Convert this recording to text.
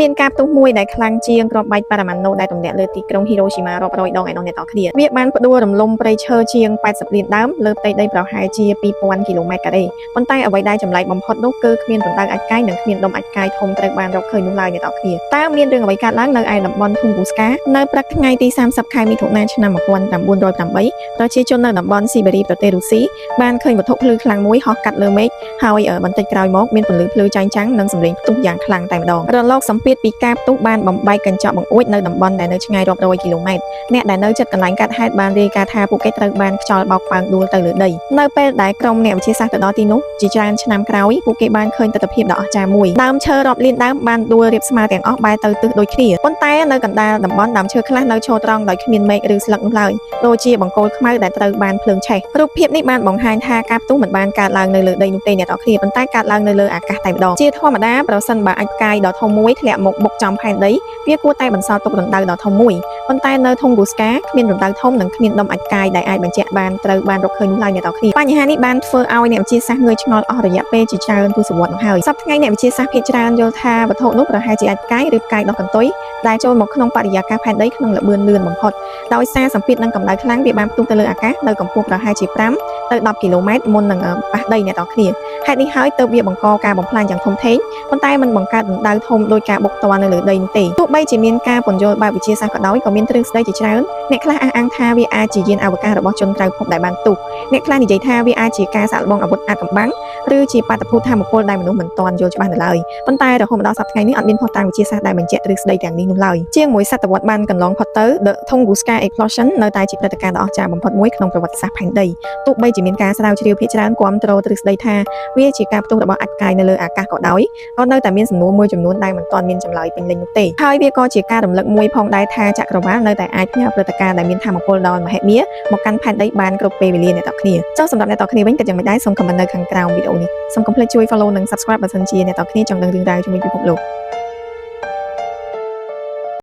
មានការផ្ទុះមួយដែលខ្លាំងជាងគ្រាប់បែកប៉ារ៉ាម៉ាណូដែលទម្លាក់លើទីក្រុងហ៊ីរ៉ូស៊ីម៉ារាប់រយដងឯនោះអ្នកនរគ្នាវាបានផ្ដួលរំលំព្រៃឈើជាង80លានដើមលើផ្ទៃដីប្រហែលជា2000គីឡូម៉ែត្រការ៉េប៉ុន្តែអ្វីដែលចម្លែកបំផុតនោះគឺគ្មានរណ្ដៅអាចកាយនិងគ្មានដុំអាចកាយធំត្រូវបានរកឃើញនោះឡើយអ្នកនរគ្នាតើមានរឿងអ្វីកើតឡើងនៅឯតំបន់ធុងហ្គូស្កានៅព្រឹកថ្ងៃទី30ខែមិថុនាឆ្នាំ1908ប្រជាជននៅតំបន់ស៊ីបេរីប្រទេសរុស្ស៊ីបានឃើញវត្ថុភ្លឺខ្លាំងមួយហោះកាត់លើមេឃហើយបន្តិចក្រោយមកមានពន្លឺភ្លឺចែងចាំងនិងសម្លេងផ្ទុះយ៉ាងខ្លាំងតែម្ដងរលកសម្ពាធពីការផ្ទុះបានបំបែកកញ្ចក់បង្អួចនៅតំបន់ដែលនៅឆ្ងាយរាប់រយគីឡូម៉ែត្រអ្នកដែលនៅជិតកន្លែងកាត់ហេតុបានរាយការណ៍ថាពួកគេត្រូវបានខ្យល់បោកប៉ើងដួលទៅលើដីនៅពេលដែលក្រុមអ្នកវិទ្យាសាស្ត្រទៅដល់ទីនោះជាច្រើនឆ្នាំក្រោយពួកគេបានឃើញទស្សនវិជ្ជាដ៏អស្ចារ្យមួយដើមឈើរាប់លានដើមបានដួលរាបស្មើទាំងអស់បែរទៅទិសដូចគ្នាប៉ុន្តែនៅកណ្ដាលតំបន់ដើមឈើខ្លះនៅឈរត្រង់ដោយគ្មានមែកឬស្លឹកនោះឡើយដូចជាបង្គោលខ្មៅដែលត្រូវបានភ្លើងឆេះរូបភាពនេះបានបង្ហាញថាការផ្ទុះមិនបានកើតឡើងនៅលើដីនោះទេអ្នកនរគ្នាប៉ុន្តែកើតឡើងនៅលើអាកាសតែម្ដងជាធម្មតាប្រសិនបើអាចផ្កាយដ៏ធំមួយធ្លាក់មកបុកចំផែនដីវាគួរតែបន្សល់ទុករណ្ដៅដ៏ធំមួយប៉ុន្តែនៅធុងហ្គូស្កាគ្មានរណ្ដៅធំនិងគ្មានដុំអាចកាយដែលអាចបញ្ជាក់បានត្រូវបានរកឃើញនោះឡើយអ្នកនរគ្នាបញ្ហានេះបានធ្វើឲ្យអ្នកវិទ្យាសាស្ត្រងឿងឆ្ងល់អស់រយៈពេលជាច្រើនទសវត្សរ៍មកហើយសប្តាហ៍ថ្ងៃអ្នកវិទ្យាសាស្ត្រភាគច្រើនយល់ថាវត្ថុនោះប្រហែលជាអាចផ្កាយឬផ្កាយដោះកន្ទុយដែលចូលមកក្នុងបរិយាកាសផែនដីក្នុងល្បឿនលឿនបំផុតដោយសារសម្ពាធនិងកម្ដៅខ្លាំងវាបានផ្ទុះទៅលើអាកាសនៅកម្ពស់ប្រហែលជា5ទៅ10គីឡូម៉ែត្រមុននឹងប៉ះដីអ្នកនរគ្នាហេតុនេះហើយទើបវាបង្កការបំផ្លាញយ៉ាងធំធេងប៉ុន្តែมันបង្កើតរណ្ដៅធំដោយការបុកទាល់នៅលើដីនោះទេទោះបីជាមានការពន្យល់បែបវិទ្យាសាស្ត្រក៏ដោយក៏មានទ្រឹស្ដីជាច្រើនអ្នកខ្លះអះអាងថាវាអាចជាយានអវកាសរបស់ជនក្រៅភពដែលបានផ្ទុះអ្នកខ្លះនិយាយថាវាអាចជាការសាកល្បងអាវុធអាថ៌កំបាំងឬជាបាតុភូតថាមពលដែលមនុស្សមិនទាន់យល់ច្បាស់នៅឡើយប៉ុន្តែរហូតមកដល់សប្តាហ៍ថ្ងៃនេះអត់មានភស្តុតាងវិទ្យាសាស្ត្រដែលបញ្ជាក់ទ្រឹស្ដីទាំងនេះនោះឡើយជាងមួយសតវត្សរ៍បានកន្លងផុតទៅ The Tunguska Explosion នៅតែជាព្រឹត្តិការណ៍ដ៏អស្ចារ្យបំផុតមួយក្នុងប្រវត្តិសាស្ត្រផែនដីទោះបីជាមានការស្រាវជ្រាវភាគច្រើនគាំទ្រទ្រឹស្ដីថាវាជាការផ្ទុះរបស់អាចកាយនៅលើអាកាសក៏ដោយក៏នៅតែមានសំណួរមួយចំនួនដែលមិនទាន់មានចម្លើយពេញលេញនោះទេហើយវាក៏ជាការរំលឹកមួយផងដែរថាចក្រវាឡនៅតែអាចផ្ញើព្រឹត្តិការណ៍ដែលមានថាមពលដ៏មហិមាមកកាន់ផែនដីបានគ្រប់ពេលវេលាអ្នកទាំងគ្នាចុះសម្រាប់អ្នកទាំងគ្នាវិញក៏យ៉ាងមិនដែរសូមខមមិននៅខាងក្រោមវីដេអូនេះសូមកុំភ្លេចជួយ follow និង subscribe បើសិនជាអ្នកទាំងគ្នាចង់ដឹងរឿងរ៉ាវជាមួយពិភពលោក